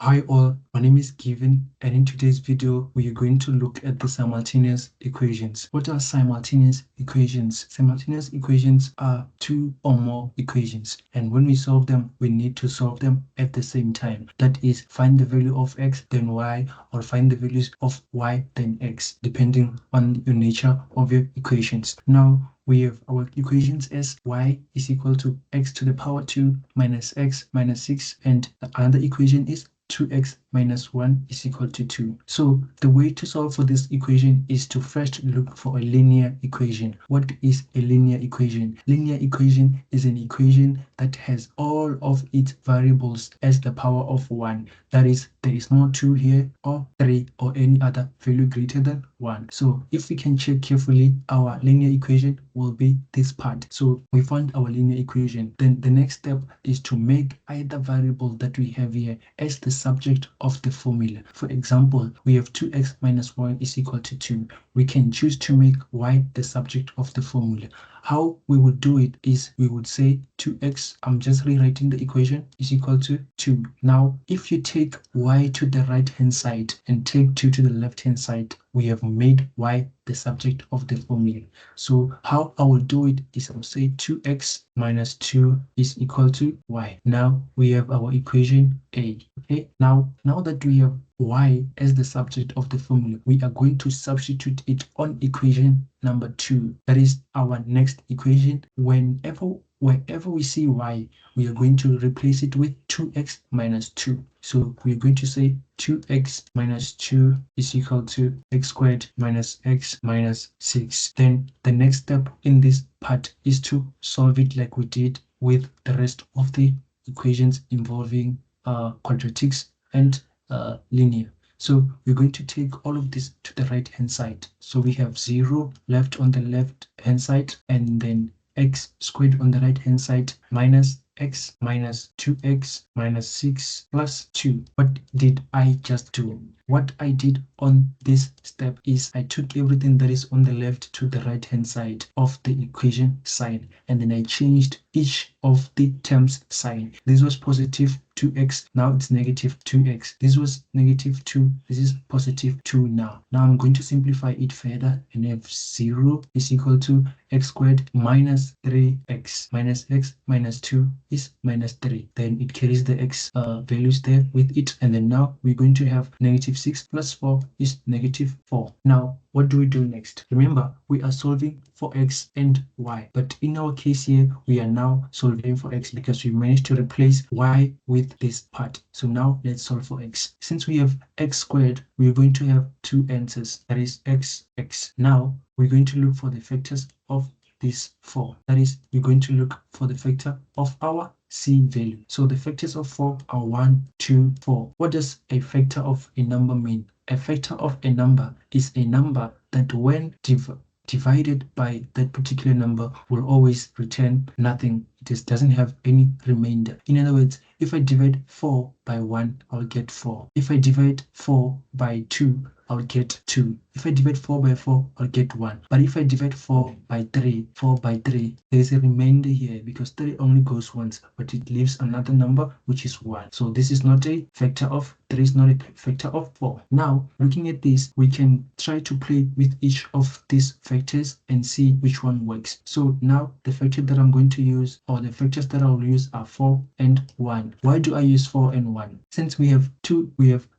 Hi all, my name is Given, and in today's video we are going to look at the simultaneous equations. What are simultaneous equations? Simultaneous equations are two or more equations, and when we solve them, we need to solve them at the same time. That is, find the value of x then y, or find the values of y then x, depending on the nature of your equations. Now, we have our equations as y is equal to x to the power 2 minus x minus 6, and the other equation is 2x minus 1 is equal to 2. So the way to solve for this equation is to first look for a linear equation. What is a linear equation? Linear equation is an equation that has all of its variables as the power of 1. That is, there is no 2 here or 3 or any other value greater than 1. So if we can check carefully, our linear equation will be this part. So we found our linear equation. Then the next step is to make either variable that we have here as the subject of the formula. For example, we have 2x minus 1 is equal to 2. We can choose to make y the subject of the formula. How we would do it is we would say 2x, I'm just rewriting the equation, is equal to 2. Now, if you take y to the right hand side and take 2 to the left hand side, we have made y the subject of the formula. So how I will do it is I'll say 2x minus 2 is equal to y. Now we have our equation A. Okay, now that we have y as the subject of the formula, we are going to substitute it on equation number 2. That is our next equation. Wherever we see y, we are going to replace it with 2x minus 2. So we are going to say 2x minus 2 is equal to x squared minus x minus 6. Then the next step in this part is to solve it like we did with the rest of the equations involving quadratics and linear. So we're going to take all of this to the right hand side. So we have 0 left on the left hand side, and then x squared on the right hand side minus x minus 2x minus 6 plus 2. What did I just do? What I did on this step is I took everything that is on the left to the right hand side of the equation sign, and then I changed each of the terms sign. This was positive 2x, now it's negative 2x. This was negative 2, this is positive 2 now. Now I'm going to simplify it further and have 0 is equal to x squared minus 3x minus x minus 2 is minus 3. Then it carries the x values there with it, and then now we're going to have negative 6 plus 4 is negative 4. Now what do we do next? Remember, we are solving for x and y, but in our case here, we are now solving for x because we managed to replace y with this part. So now let's solve for x. Since we have x squared, we are going to have two answers, that is x. Now we're going to look for the factors of this 4. That is, we're going to look for the factor of our C value. So the factors of 4 are 1, 2, 4. What does a factor of a number mean? A factor of a number is a number that when divided by that particular number will always return nothing. It just doesn't have any remainder. In other words, if I divide 4 by 1, I'll get 4. If I divide 4 by 2, I'll get 2. If I divide 4 by 4, I'll get 1. But if I divide 4 by 3, there's a remainder here because 3 only goes once, but it leaves another number which is 1. So this is not a factor of 3, is not a factor of 4. Now, looking at this, we can try to play with each of these factors and see which one works. So now the factor that I'm going to use, or the factors that I'll use, are 4 and 1. Why do I use 4 and 1? Since we have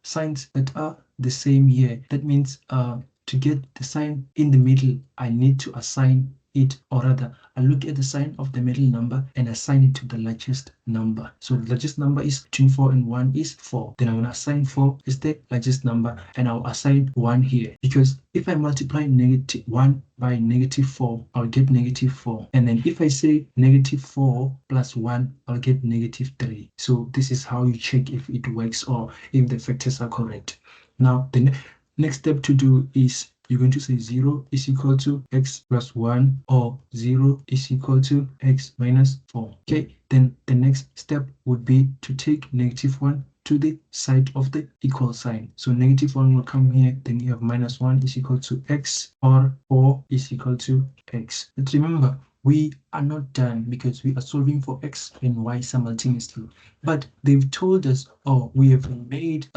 signs that are the same here, that means to get the sign in the middle, I need to assign it, or rather, I look at the sign of the middle number and assign it to the largest number. So the largest number is between 4 and 1 is 4. Then I'm going to assign 4 as the largest number, and I'll assign 1 here. Because if I multiply negative 1 by negative 4, I'll get negative 4. And then if I say negative 4 plus 1, I'll get negative 3. So this is how you check if it works or if the factors are correct. Now, the next step to do is you're going to say 0 is equal to x plus 1, or 0 is equal to x minus 4. Okay, then the next step would be to take negative 1 to the side of the equal sign. So negative 1 will come here, then you have minus 1 is equal to x, or 4 is equal to x. Let's remember, we are not done because we are solving for x and y simultaneously. But they've told us, oh, we have made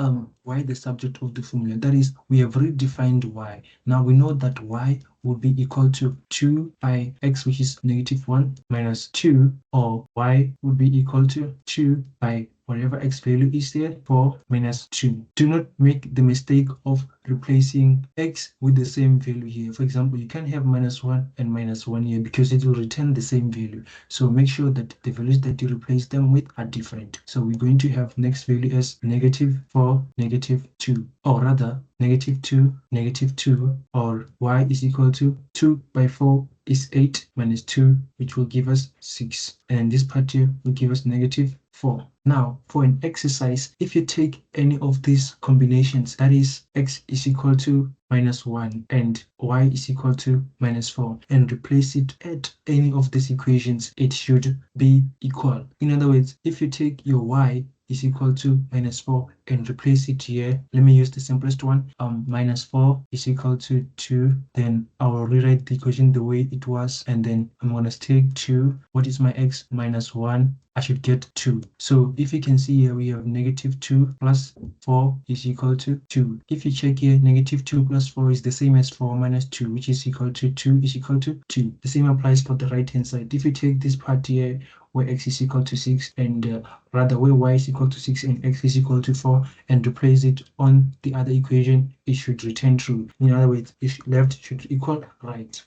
y the subject of the formula. That is, we have redefined y. Now we know that y would be equal to 2 by x, which is -1 minus 2, or y would be equal to 2 by whatever x value is there, 4 minus 2. Do not make the mistake of replacing x with the same value here. For example, you can have -1 and -1 here because it will return the same value. So make sure that the values that you replace them with are different. So we're going to have next value as -4, -2, or rather -2, -2, or y is equal to 2 by 4 is 8 minus 2, which will give us 6. And this part here will give us -4. Now, for an exercise, if you take any of these combinations, that is x is equal to -1 and y is equal to -4, and replace it at any of these equations, it should be equal. In other words, if you take your y is equal to -4 and replace it here. Let me use the simplest one. -4 is equal to 2. Then I will rewrite the equation the way it was, and then I'm gonna take 2. What is my x? -1. I should get 2. So if you can see here, we have -2 plus 4 is equal to 2. If you check here, -2 plus 4 is the same as 4 minus 2, which is equal to 2 is equal to 2. The same applies for the right hand side. If you take this part here, where x is equal to 6 and rather where y is equal to 6 and x is equal to 4, and replace it on the other equation, it should return true. In other words, left should equal right.